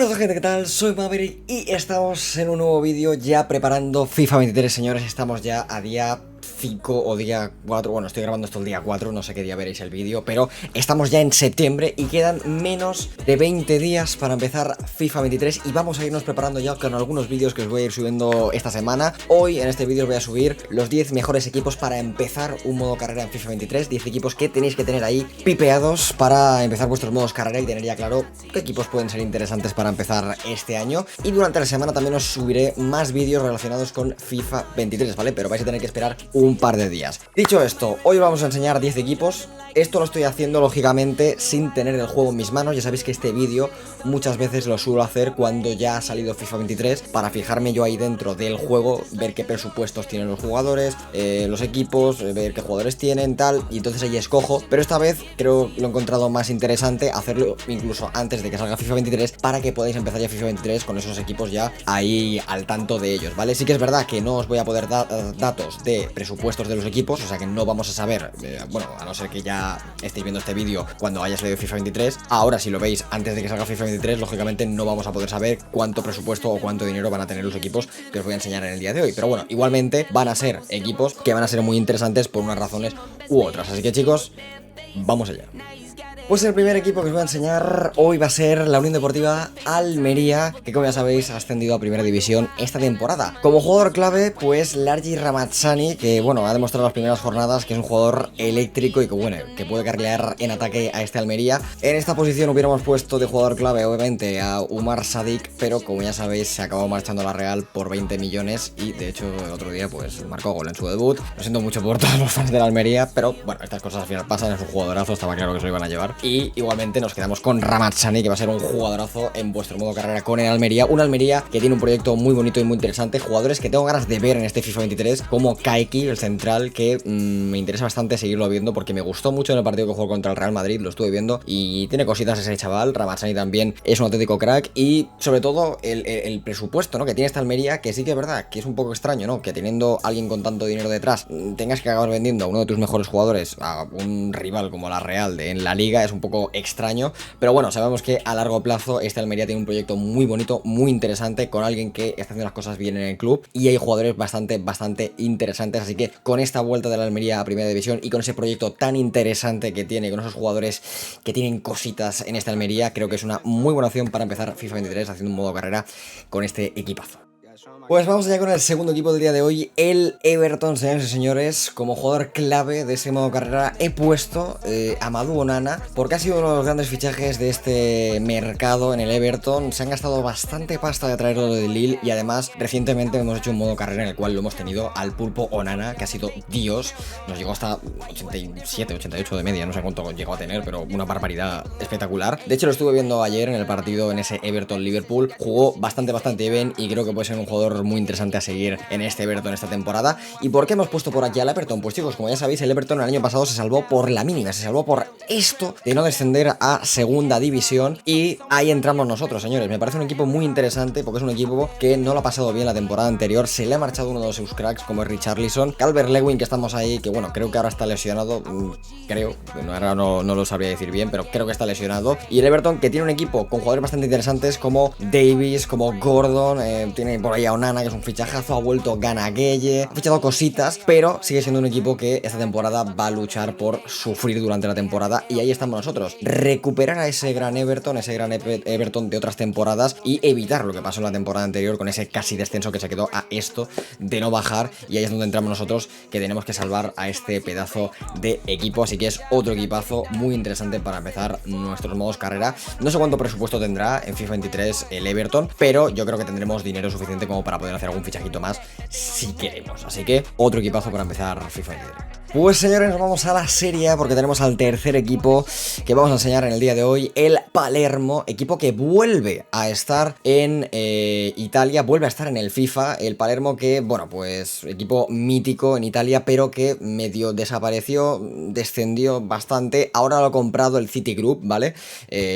Hola gente, ¿qué tal? Soy Maverick y estamos en un nuevo vídeo ya preparando FIFA 23, señores. Estamos ya a día 5 o día 4, bueno, estoy grabando esto el día 4, no sé qué día veréis el vídeo, pero estamos ya en septiembre y quedan menos de 20 días para empezar FIFA 23 y vamos a irnos preparando ya con algunos vídeos que os voy a ir subiendo esta semana. Hoy en este vídeo os voy a subir los 10 mejores equipos para empezar un modo carrera en FIFA 23, 10 equipos que tenéis que tener ahí pipeados para empezar vuestros modos carrera y tener ya claro qué equipos pueden ser interesantes para empezar este año. Y durante la semana también os subiré más vídeos relacionados con FIFA 23, ¿vale? Pero vais a tener que esperar un par de días. Dicho esto, hoy vamos a enseñar 10 equipos. Esto lo estoy haciendo lógicamente sin tener el juego en mis manos. Ya sabéis que este vídeo muchas veces lo suelo hacer cuando ya ha salido FIFA 23 para fijarme yo ahí dentro del juego, ver qué presupuestos tienen los jugadores, los equipos, ver qué jugadores tienen, tal, y entonces ahí escojo. Pero esta vez creo lo he encontrado más interesante hacerlo incluso antes de que salga FIFA 23 para que podáis empezar ya FIFA 23 con esos equipos ya ahí al tanto de ellos, ¿vale? Sí que es verdad que no os voy a poder dar datos de presupuestos de los equipos, o sea que no vamos a saber, bueno, a no ser que ya estéis viendo este vídeo cuando haya salido FIFA 23. Ahora, si lo veis antes de que salga FIFA 23, lógicamente no vamos a poder saber cuánto presupuesto o cuánto dinero van a tener los equipos que os voy a enseñar en el día de hoy. Pero bueno, igualmente van a ser equipos que van a ser muy interesantes por unas razones u otras. Así que chicos, vamos allá. Pues el primer equipo que os voy a enseñar hoy va a ser la Unión Deportiva Almería, que como ya sabéis ha ascendido a Primera División esta temporada. Como jugador clave, pues Largi Ramazzani, que bueno, ha demostrado en las primeras jornadas que es un jugador eléctrico y que bueno, que puede carrilear en ataque a este Almería. En esta posición hubiéramos puesto de jugador clave obviamente a Umar Sadik, pero como ya sabéis se acabó marchando a la Real por 20 millones y de hecho el otro día pues marcó gol en su debut. Lo siento mucho por todos los fans de la Almería, pero bueno, estas cosas al final pasan, es un jugadorazo, estaba claro que se lo iban a llevar. Y igualmente nos quedamos con Ramazzani, que va a ser un jugadorazo en vuestro modo carrera con el Almería. Un Almería que tiene un proyecto muy bonito y muy interesante. Jugadores que tengo ganas de ver en este FIFA 23, como Kaiki, el central, que me interesa bastante seguirlo viendo porque me gustó mucho en el partido que jugó contra el Real Madrid, lo estuve viendo y tiene cositas ese chaval. Ramazzani también es un auténtico crack y sobre todo el presupuesto, ¿no?, que tiene esta Almería, que sí que es verdad que es un poco extraño, ¿no?, que teniendo a alguien con tanto dinero detrás tengas que acabar vendiendo a uno de tus mejores jugadores a un rival como la Real en la Liga. Es un poco extraño, pero bueno, sabemos que a largo plazo este Almería tiene un proyecto muy bonito, muy interesante, con alguien que está haciendo las cosas bien en el club y hay jugadores bastante interesantes, así que con esta vuelta de la Almería a Primera División y con ese proyecto tan interesante que tiene, con esos jugadores que tienen cositas en esta Almería, creo que es una muy buena opción para empezar FIFA 23 haciendo un modo carrera con este equipazo. Pues vamos allá con el segundo equipo del día de hoy, el Everton, señores y señores. Como jugador clave de ese modo carrera he puesto a Amadou Onana, porque ha sido uno de los grandes fichajes de este mercado en el Everton. Se han gastado bastante pasta de traerlo de Lille y además recientemente hemos hecho un modo carrera en el cual lo hemos tenido al pulpo Onana, que ha sido Dios. Nos llegó hasta 87, 88 de media, no sé cuánto llegó a tener, pero una barbaridad espectacular. De hecho lo estuve viendo ayer en el partido en ese Everton-Liverpool. Jugó bastante bien y creo que puede ser un jugador muy interesante a seguir en este Everton esta temporada. ¿Y por qué hemos puesto por aquí al Everton? Pues chicos, como ya sabéis, el Everton el año pasado se salvó por la mínima, se salvó por esto de no descender a segunda división y ahí entramos nosotros, señores. Me parece un equipo muy interesante porque es un equipo que no lo ha pasado bien la temporada anterior, se le ha marchado uno de sus cracks como es Richarlison, Calvert-Lewin, que estamos ahí, que bueno, creo que ahora está lesionado, creo, bueno, ahora no lo sabría decir bien, pero creo que está lesionado, y el Everton que tiene un equipo con jugadores bastante interesantes como Davies, como Gordon, tiene por ahí a Onana, que es un fichajazo, ha vuelto Gana Gueye, ha fichado cositas, pero sigue siendo un equipo que esta temporada va a luchar por sufrir durante la temporada y ahí estamos nosotros, recuperar a ese gran Everton, Everton de otras temporadas y evitar lo que pasó en la temporada anterior con ese casi descenso que se quedó a esto de no bajar, y ahí es donde entramos nosotros, que tenemos que salvar a este pedazo de equipo, así que es otro equipazo muy interesante para empezar nuestros modos carrera. No sé cuánto presupuesto tendrá en FIFA 23 el Everton, pero yo creo que tendremos dinero suficiente como para poder hacer algún fichajito más si queremos, así que otro equipazo para empezar FIFA 23. Pues señores, nos vamos a la Serie A porque tenemos al tercer equipo que vamos a enseñar en el día de hoy, el Palermo, equipo que vuelve a estar en Italia, vuelve a estar en el FIFA, el Palermo que, bueno, pues equipo mítico en Italia, pero que medio desapareció, descendió bastante, ahora lo ha comprado el City Group, ¿vale?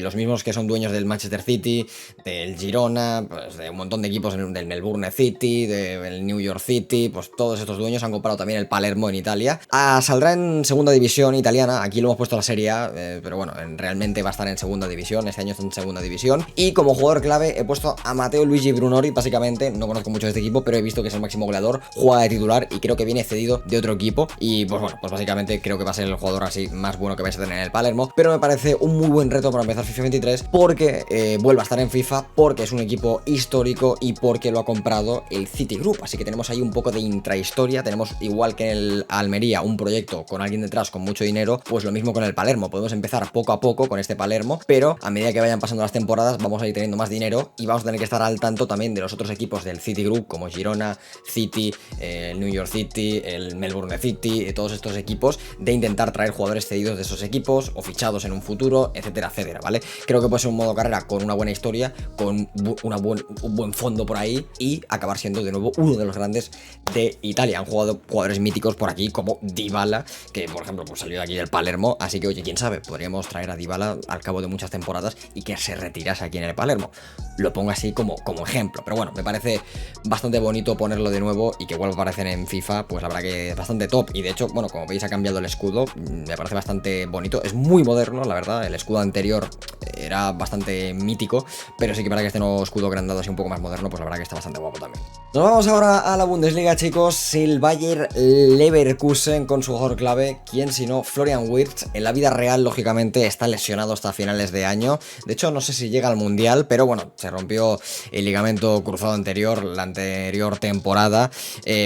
Los mismos que son dueños del Manchester City, del Girona, pues de un montón de equipos, del Melbourne City, del New York City, pues todos estos dueños han comprado también el Palermo en Italia. saldrá en segunda división italiana, aquí lo hemos puesto la Serie A, pero bueno, realmente va a estar en segunda división, este año está en segunda división. Y como jugador clave he puesto a Matteo Luigi Brunori, básicamente, no conozco mucho de este equipo, pero he visto que es el máximo goleador, juega de titular y creo que viene cedido de otro equipo. Y pues bueno, pues básicamente creo que va a ser el jugador así más bueno que vais a tener en el Palermo, pero me parece un muy buen reto para empezar FIFA 23 porque vuelve a estar en FIFA, porque es un equipo histórico y porque lo ha comprado el City Group, así que tenemos ahí un poco de intrahistoria. Tenemos, igual que en el Almería, un proyecto con alguien detrás con mucho dinero, pues lo mismo con el Palermo. Podemos empezar poco a poco con este Palermo, pero a medida que vayan pasando las temporadas vamos a ir teniendo más dinero y vamos a tener que estar al tanto también de los otros equipos del City Group, como Girona, City, el New York City, el Melbourne City, todos estos equipos, de intentar traer jugadores cedidos de esos equipos o fichados en un futuro, etcétera, etcétera, ¿vale? Creo que puede ser un modo carrera con una buena historia, con un buen fondo por ahí y acabar siendo de nuevo uno de los grandes de Italia. Han jugado jugadores míticos por aquí como Dybala, que por ejemplo pues salió de aquí del Palermo, así que oye, quién sabe, podríamos traer a Dybala al cabo de muchas temporadas y que se retirase aquí en el Palermo. Lo pongo así como ejemplo, pero bueno, me parece bastante bonito ponerlo de nuevo y que vuelva a aparecer en FIFA, pues la verdad que es bastante top. Y de hecho, bueno, como veis ha cambiado el escudo, me parece bastante bonito, es muy moderno, la verdad. El escudo anterior era bastante mítico, pero sí que para que este nuevo escudo grandado así un poco más moderno, pues la verdad que está bastante guapo también. Nos vamos ahora a la Bundesliga, chicos. El Bayer Leverkusen con su jugador clave, quien si no, Florian Wirtz. En la vida real, lógicamente, está lesionado hasta finales de año. De hecho, no sé si llega al Mundial, pero bueno, se rompió el ligamento cruzado anterior, la anterior temporada,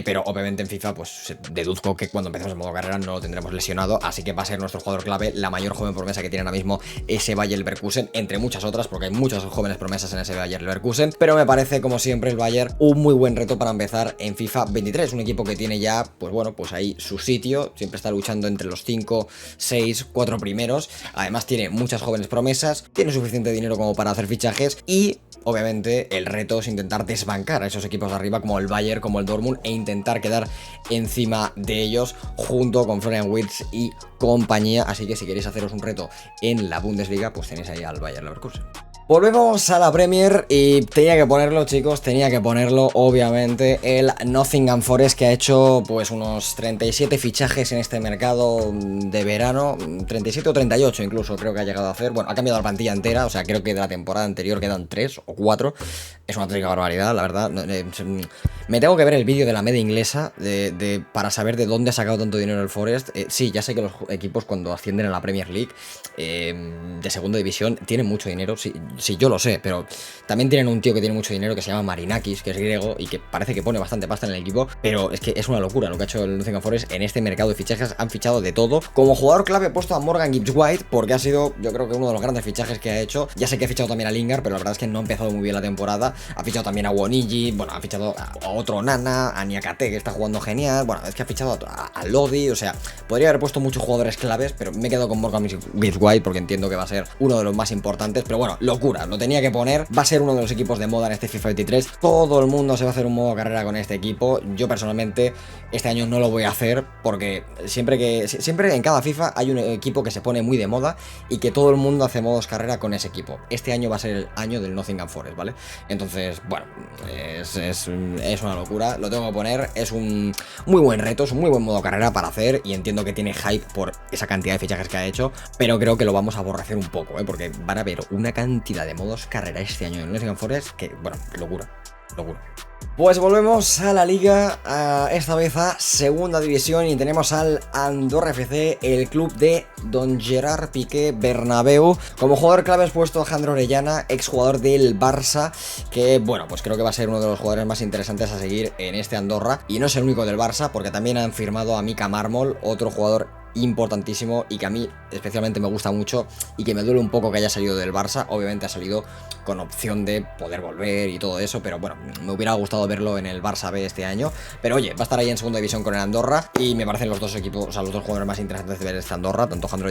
pero obviamente en FIFA, pues deduzco que cuando empecemos el modo carrera no lo tendremos lesionado, así que va a ser nuestro jugador clave, la mayor joven promesa que tiene ahora mismo ese Bayer Leverkusen, entre muchas otras, porque hay muchas jóvenes promesas en ese Bayer Leverkusen, pero me parece, como siempre, el Bayer un muy buen reto para empezar en FIFA 23, un equipo que tiene ya, pues bueno, pues ahí su sitio, siempre está luchando entre los 5, 6, 4 primeros, además tiene muchas jóvenes promesas, tiene suficiente dinero como para hacer fichajes y obviamente el reto es intentar desbancar a esos equipos de arriba como el Bayern, como el Dortmund, e intentar quedar encima de ellos junto con Florian Wirtz y compañía. Así que si queréis haceros un reto en la Bundesliga, pues tenéis ahí al Bayer Leverkusen. Volvemos a la Premier y tenía que ponerlo, chicos, tenía que ponerlo, obviamente, el Nottingham Forest, que ha hecho pues unos 37 fichajes en este mercado de verano, 37 o 38 incluso creo que ha llegado a hacer. Bueno, ha cambiado la plantilla entera, o sea, creo que de la temporada anterior quedan 3 o 4, es una auténtica barbaridad, la verdad. Me tengo que ver el vídeo de la media inglesa para saber de dónde ha sacado tanto dinero el Forest. Sí, ya sé que los equipos cuando ascienden a la Premier League de segunda división tienen mucho dinero, sí, yo lo sé, pero también tienen un tío que tiene mucho dinero que se llama Marinakis, que es griego y que parece que pone bastante pasta en el equipo, pero es que es una locura lo que ha hecho el Nottingham Forest en este mercado de fichajes. Han fichado de todo. Como jugador clave he puesto a Morgan Gibbs-White porque ha sido, yo creo que uno de los grandes fichajes que ha hecho. Ya sé que ha fichado también a Lingard, pero la verdad es que no ha empezado muy bien la temporada. Ha fichado también a Wonigi, bueno, ha fichado a otro Nana, a Niakate, que está jugando genial. Bueno, es que ha fichado a Lodi, o sea, podría haber puesto muchos jugadores claves, pero me he quedado con Morgan Gibbs-White porque entiendo que va a ser uno de los más importantes. Pero bueno, locura, lo tenía que poner. Va a ser uno de los equipos de moda en este FIFA 23. Todo el mundo se va a hacer un modo carrera con este equipo. Yo personalmente este año no lo voy a hacer porque siempre en cada FIFA hay un equipo que se pone muy de moda y que todo el mundo hace modos carrera con ese equipo. Este año va a ser el año del Nottingham Forest, ¿vale? Entonces, bueno, es una locura. Lo tengo que poner. Es un muy buen reto, es un muy buen modo carrera para hacer y entiendo que tiene hype por esa cantidad de fichajes que ha hecho, pero creo que lo vamos a aborrecer un poco, porque van a haber una cantidad de modos carrera este año en Nottingham Forest que, bueno, locura. Pues volvemos a la liga, esta vez a segunda división, y tenemos al Andorra FC, el club de Don Gerard Piqué Bernabéu. Como jugador clave has puesto a Jandro Orellana, exjugador del Barça, que bueno, pues creo que va a ser uno de los jugadores más interesantes a seguir en este Andorra, y no es el único del Barça, porque también han firmado a Mika Marmol, otro jugador importantísimo y que a mí especialmente me gusta mucho y que me duele un poco que haya salido del Barça. Obviamente ha salido con opción de poder volver y todo eso, pero bueno, me hubiera gustado verlo en el Barça B este año, pero oye, va a estar ahí en segunda división con el Andorra y me parecen los dos equipos, o sea, los dos jugadores más interesantes de ver este Andorra, tanto Jandro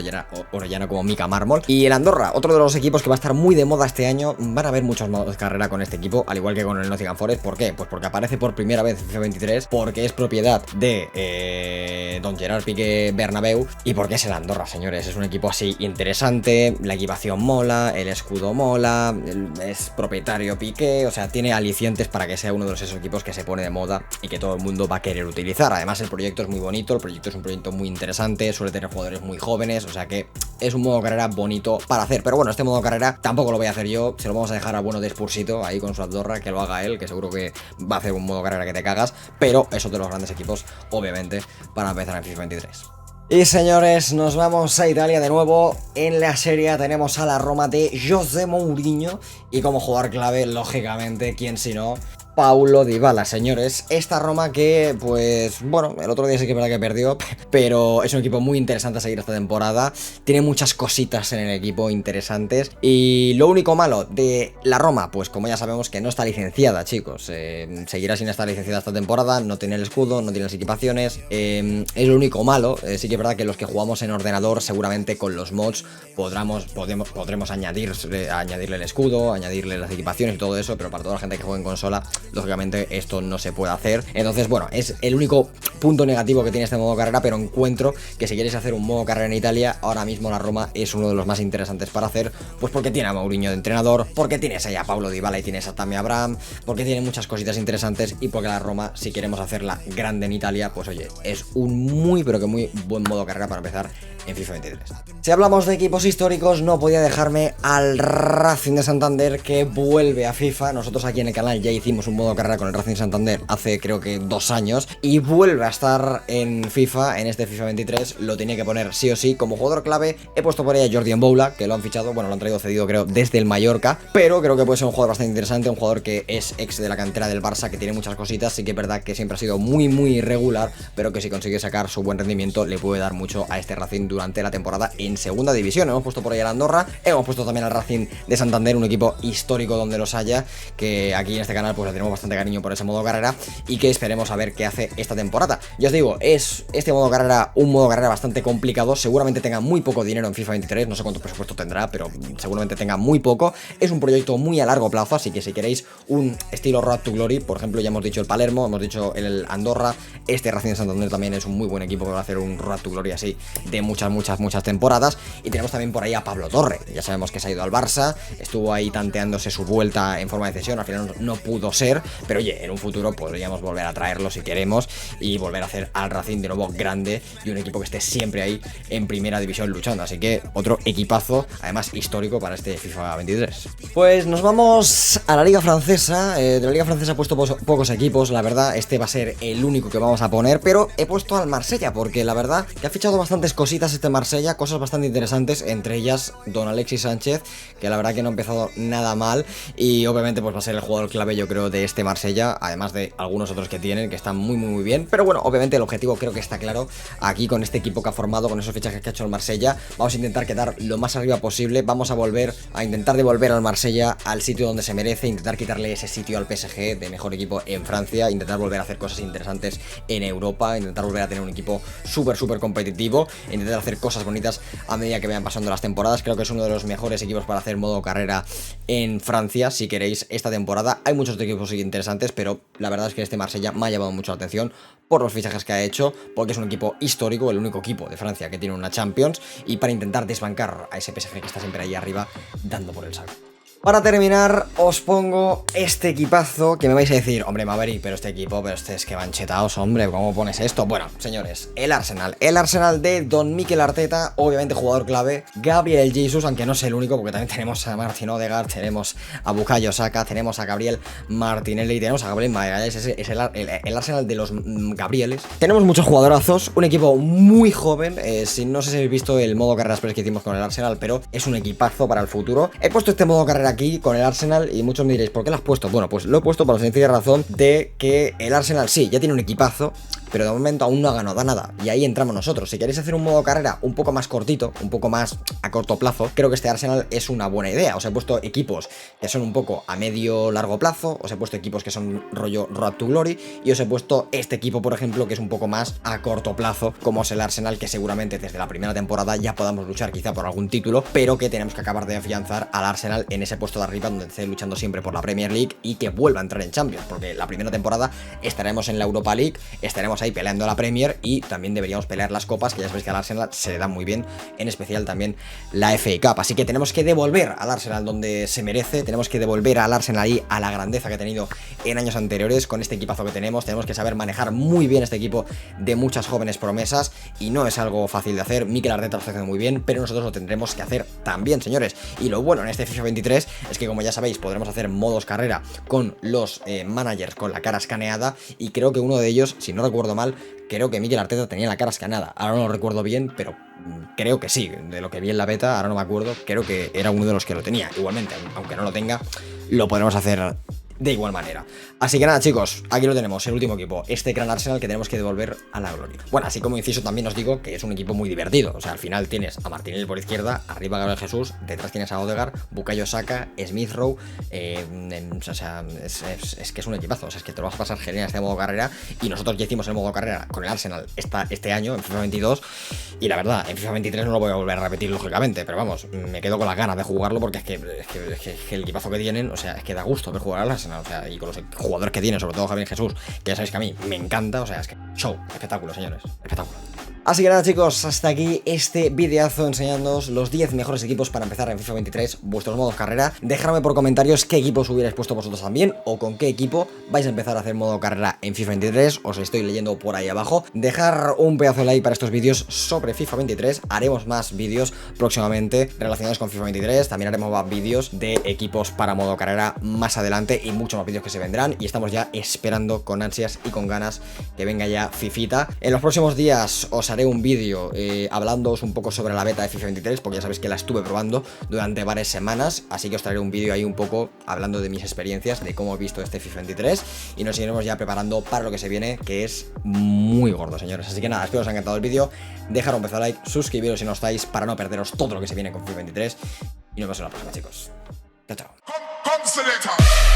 Orellana como Mika Marmol. Y el Andorra, otro de los equipos que va a estar muy de moda este año. Van a haber muchos modos de carrera con este equipo, al igual que con el Nottingham Forest. ¿Por qué? Pues porque aparece por primera vez en FIFA 23, porque es propiedad de Don Gerard Piqué Bernabéu y porque es el Andorra, señores. Es un equipo así interesante, la equipación mola, el escudo mola, es propietario Piqué, o sea, tiene alicientes para que sea uno uno de esos equipos que se pone de moda y que todo el mundo va a querer utilizar. Además el proyecto es muy bonito, el proyecto es un proyecto muy interesante, suele tener jugadores muy jóvenes, o sea que es un modo carrera bonito para hacer. Pero bueno, este modo carrera tampoco lo voy a hacer yo, se lo vamos a dejar a bueno de Spursito ahí con su Andorra, que lo haga él, que seguro que va a hacer un modo carrera que te cagas, pero es otro de los grandes equipos, obviamente, para empezar en FIFA 23. Y señores, nos vamos a Italia de nuevo. En la Serie tenemos a la Roma de José Mourinho y como jugador clave, lógicamente, quién si no, Paulo Dybala, señores. Esta Roma que, pues, bueno, el otro día sí que es verdad que perdió, pero es un equipo muy interesante a seguir esta temporada. Tiene muchas cositas en el equipo interesantes. Y lo único malo de la Roma, pues como ya sabemos que no está licenciada, chicos. Seguirá sin estar licenciada esta temporada, no tiene el escudo, no tiene las equipaciones. Es lo único malo. Sí que es verdad que los que jugamos en ordenador, seguramente con los mods podremos añadirle el escudo, añadirle las equipaciones y todo eso, pero para toda la gente que juega en consola, lógicamente esto no se puede hacer. Entonces, bueno, es el único punto negativo que tiene este modo carrera, pero encuentro que si queréis hacer un modo carrera en Italia, ahora mismo la Roma es uno de los más interesantes para hacer, pues porque tiene a Mourinho de entrenador, porque tienes ahí a Paulo Dybala y tienes a Tammy Abraham, porque tiene muchas cositas interesantes y porque la Roma, si queremos hacerla grande en Italia, pues oye, es un muy, pero que muy buen modo carrera para empezar en FIFA 23. Si hablamos de equipos históricos, no podía dejarme al Racing de Santander, que vuelve a FIFA. Nosotros aquí en el canal ya hicimos un modo carrera con el Racing Santander hace creo que 2 años y vuelve a estar en FIFA, en este FIFA 23. Lo tenía que poner sí o sí como jugador clave. He puesto por ahí a Jordi Mboula, que lo han fichado, bueno, lo han traído cedido creo desde el Mallorca, pero creo que puede ser un jugador bastante interesante, un jugador que es ex de la cantera del Barça, que tiene muchas cositas. Sí que es verdad que siempre ha sido muy irregular, pero que si consigue sacar su buen rendimiento le puede dar mucho a este Racing durante la temporada en segunda división. Hemos puesto por ahí al Andorra, hemos puesto también al Racing de Santander, un equipo histórico donde los haya, que aquí en este canal pues le tenemos bastante cariño por ese modo carrera y que esperemos a ver qué hace esta temporada. Ya os digo, es este modo carrera un modo carrera bastante complicado, seguramente tenga muy poco dinero en FIFA 23, no sé cuánto presupuesto tendrá, pero seguramente tenga muy poco. Es un proyecto muy a largo plazo, así que si queréis un estilo Road to Glory, por ejemplo, ya hemos dicho el Palermo, hemos dicho el Andorra, este Racing de Santander también es un muy buen equipo que va a hacer un Road to Glory así de muchas temporadas. Y tenemos también por ahí a Pablo Torre, ya sabemos que se ha ido al Barça, estuvo ahí tanteándose su vuelta en forma de cesión, al final no pudo ser, pero oye, en un futuro podríamos volver a traerlo si queremos y volver a hacer al Racing de nuevo grande y un equipo que esté siempre ahí en primera división luchando, así que otro equipazo, además histórico para este FIFA 23. Pues nos vamos a la Liga Francesa. De la Liga Francesa he puesto pocos equipos, la verdad, este va a ser el único que vamos a poner, pero he puesto al Marsella, porque la verdad que ha fichado bastantes cositas este Marsella, cosas bastante interesantes, entre ellas Don Alexis Sánchez, que la verdad que no ha empezado nada mal y obviamente pues va a ser el jugador clave, yo creo, de este Marsella, además de algunos otros que tienen, que están muy bien, pero bueno, obviamente el objetivo creo que está claro aquí con este equipo que ha formado, con esos fichajes que ha hecho el Marsella. Vamos a intentar quedar lo más arriba posible, vamos a intentar devolver al Marsella al sitio donde se merece, intentar quitarle ese sitio al PSG de mejor equipo en Francia, intentar volver a hacer cosas interesantes en Europa, intentar volver a tener un equipo súper competitivo, intentar hacer cosas bonitas a medida que vayan pasando las temporadas. Creo que es uno de los mejores equipos para hacer modo carrera en Francia, si queréis, esta temporada. Hay muchos equipos interesantes, pero la verdad es que este Marsella me ha llamado mucho la atención por los fichajes que ha hecho, porque es un equipo histórico, el único equipo de Francia que tiene una Champions, y para intentar desbancar a ese PSG que está siempre ahí arriba dando por el saco. Para terminar, os pongo este equipazo que me vais a decir, hombre Maverick, pero este equipo, pero este es que van chetaos, hombre, ¿cómo pones esto? Bueno, señores, el Arsenal de Don Mikel Arteta, obviamente jugador clave, Gabriel Jesus, aunque no es el único, porque también tenemos a Martin Odegaard, tenemos a Bukayo Saka, tenemos a Gabriel Martinelli, tenemos a Gabriel Magalhães, es el Arsenal de los Gabrieles. Tenemos muchos jugadorazos, un equipo muy joven, no sé si habéis visto el modo carreras que hicimos con el Arsenal, pero es un equipazo para el futuro. He puesto este modo carrera aquí con el Arsenal y muchos me diréis, ¿por qué lo has puesto? Bueno, pues lo he puesto por la sencilla razón de que el Arsenal sí, ya tiene un equipazo, pero de momento aún no ha ganado nada, y ahí entramos nosotros. Si queréis hacer un modo carrera un poco más cortito, un poco más a corto plazo, creo que este Arsenal es una buena idea. Os he puesto equipos que son un poco a medio largo plazo, os he puesto equipos que son rollo Road to Glory, y os he puesto este equipo, por ejemplo, que es un poco más a corto plazo, como es el Arsenal, que seguramente desde la primera temporada ya podamos luchar quizá por algún título, pero que tenemos que acabar de afianzar al Arsenal en ese puesto de arriba donde esté luchando siempre por la Premier League y que vuelva a entrar en Champions, porque la primera temporada estaremos en la Europa League, estaremos estamos ahí peleando la Premier y también deberíamos pelear las copas, que ya sabéis que al Arsenal se le da muy bien, en especial también la FA Cup. Así que tenemos que devolver al Arsenal donde se merece, tenemos que devolver al Arsenal ahí a la grandeza que ha tenido en años anteriores con este equipazo que tenemos que saber manejar muy bien este equipo de muchas jóvenes promesas y no es algo fácil de hacer. Mikel Arteta lo está haciendo muy bien, pero nosotros lo tendremos que hacer también, señores. Y lo bueno en este FIFA 23 es que, como ya sabéis, podremos hacer modos carrera con los managers con la cara escaneada, y creo que uno de ellos, si no recuerdo mal, creo que Mikel Arteta tenía la cara escaneada. Ahora no lo recuerdo bien, pero creo que sí, de lo que vi en la beta, ahora no me acuerdo, creo que era uno de los que lo tenía. Igualmente, aunque no lo tenga, lo podremos hacer de igual manera. Así que nada, chicos, aquí lo tenemos, el último equipo, este gran Arsenal que tenemos que devolver a la gloria. Bueno, así como inciso también os digo que es un equipo muy divertido. O sea, al final tienes a Martinelli por izquierda, arriba Gabriel Jesús, detrás tienes a Odegaard, Bukayo Saka, Smith Rowe, o sea, es que es un equipazo. O sea, es que te lo vas a pasar genial este modo carrera, y nosotros ya hicimos el modo carrera con el Arsenal este año, en FIFA 22, y la verdad, en FIFA 23 no lo voy a volver a repetir, lógicamente, pero vamos, me quedo con las ganas de jugarlo porque es que el equipazo que tienen, o sea, es que da gusto ver jugar al Arsenal, o sea, y con los jugadores que tienen, sobre todo Gabriel Jesús, que ya sabéis que a mí me encanta, o sea, es que show, espectáculo, señores, espectáculo. Así que nada, chicos, hasta aquí este videazo enseñándoos los 10 mejores equipos para empezar en FIFA 23, vuestros modos carrera. Dejadme por comentarios qué equipos hubierais puesto vosotros también, o con qué equipo vais a empezar a hacer modo carrera en FIFA 23, os estoy leyendo por ahí abajo. Dejar un pedazo de like para estos vídeos sobre FIFA 23, haremos más vídeos próximamente relacionados con FIFA 23, también haremos más vídeos de equipos para modo carrera más adelante y muchos más vídeos que se vendrán, y estamos ya esperando con ansias y con ganas que venga ya Fifita. En los próximos días os haré un vídeo hablándoos un poco sobre la beta de FIFA 23, porque ya sabéis que la estuve probando durante varias semanas, así que os traeré un vídeo ahí un poco hablando de mis experiencias, de cómo he visto este FIFA 23, y nos iremos ya preparando para lo que se viene, que es muy gordo, señores. Así que nada, espero que os haya encantado el vídeo, dejar un pedazo de like, suscribiros si no estáis para no perderos todo lo que se viene con FIFA 23, y nos vemos en la próxima, chicos. Chao, chao.